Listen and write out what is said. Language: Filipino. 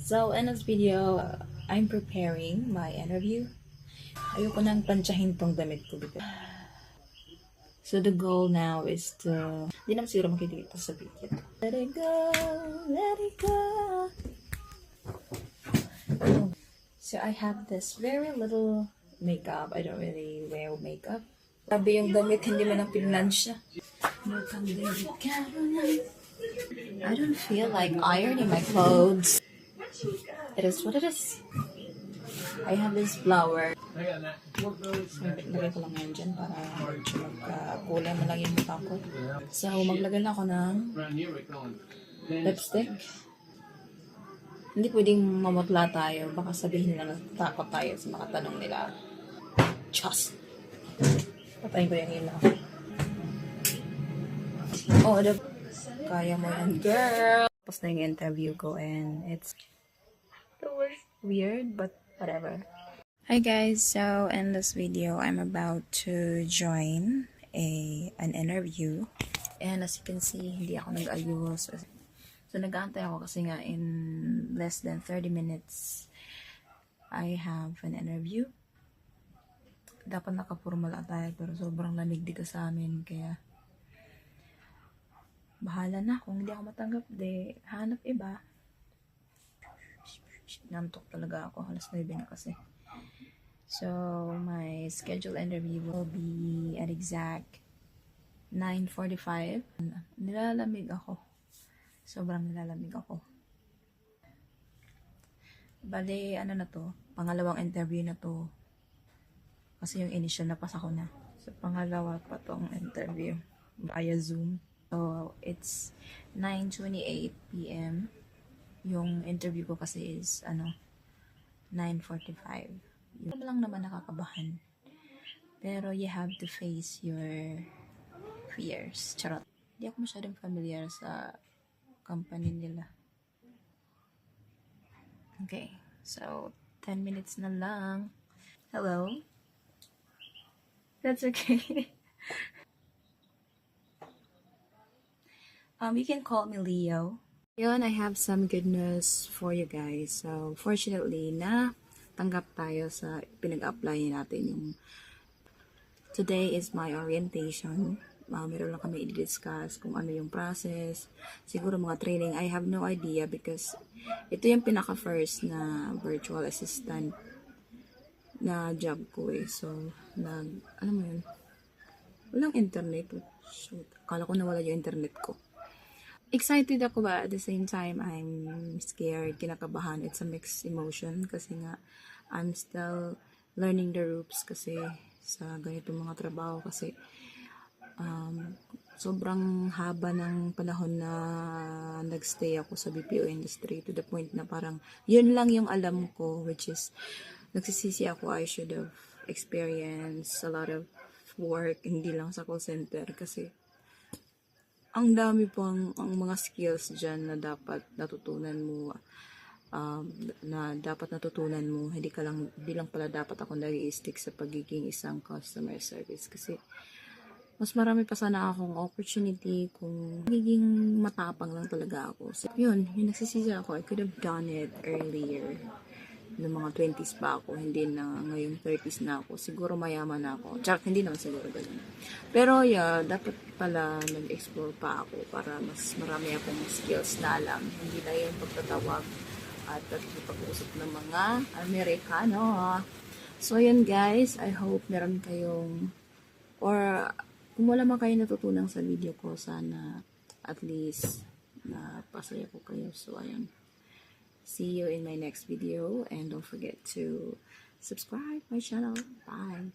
So, in this video, I'm preparing my interview. Ayoko nang tansyahin tong damit ko. So, the goal now is to... Di naman siguro makikita sa video. Let it go, let it go. So, I have this very little makeup. I don't really wear makeup. Sabi yung damit, hindi mo nang pinlansya. I don't feel like ironing my clothes. It is what it is. I have this flower. So, lagay ko lang yan dyan para kulay mo lang yung mukha ko. So, maglagay na ako ng lipstick. Hindi pwedeng mamutla tayo. Baka sabihin nila natakot tayo sa mga tanong nila. Just. Patayin ko yung ilaw. Oh, kaya mo yan, girl. Tapos na yung interview ko and it's weird, but whatever. Hi guys, so in this video, I'm about to join an interview. And as you can see, hindi ako nag-ayos. So nag-aantay ako kasi nga in less than 30 minutes, I have an interview. Dapat naka-formal tayo pero sobrang lamig dito sa amin kaya bahala na kung hindi ako matanggap hanap iba. Nantok talaga ako, alas 9 na kasi. So my scheduled interview will be at exact 9:45. Nilalamig ako, sobrang nilalamig ako. Bale, ano na to, pangalawang interview na to. Kasi yung initial na pasa ko na. So, pangalawa pa tong interview via Zoom. So, it's 9:28 p.m. Yung interview ko kasi is, 9:45. Yung lang naman nakakabahan. Pero you have to face your fears. Charot. Hindi ako masyadong familiar sa company nila. Okay. So, 10 minutes na lang. Hello? That's okay. You can call me Leo. Yun, I have some good news for you guys. So, fortunately, tanggap tayo sa pinag-apply natin. Today is my orientation. Meron lang kami i-discuss kung ano yung process. Siguro mga training. I have no idea because ito yung pinaka-first na virtual assistant na job ko So, alam mo yun, walang internet. Shoot, akala ko nawala yung internet ko. Excited ako ba at the same time I'm scared, kinakabahan. It's a mixed emotion kasi nga I'm still learning the ropes kasi sa ganitong mga trabaho kasi sobrang haba ng panahon na nagstay ako sa BPO industry to the point na parang yun lang yung alam ko, which is nagsisisi ako, I should have experienced a lot of work, hindi lang sa call center kasi ang dami pang ang mga skills dyan na dapat natutunan mo, hindi lang pala dapat ako nag-i-stick sa pagiging isang customer service kasi mas marami pa sana akong opportunity kung magiging matapang lang talaga ako. So, yun nagsisisi ako. I could have done it earlier. Noong mga 20s pa ako, hindi na ngayong 30s na ako. Siguro mayaman na ako. Hindi naman siguro ganun. Pero yeah, dapat pala nag-explore pa ako para mas marami akong skills na alam. Hindi na yung pagtatawag at pag-usap ng mga Amerikano. So yun guys, I hope meron kayong or kung wala man kayo natutunan sa video ko, sana at least na pasaya ko kayo. So ayun. See you in my next video and don't forget to subscribe my channel. Bye.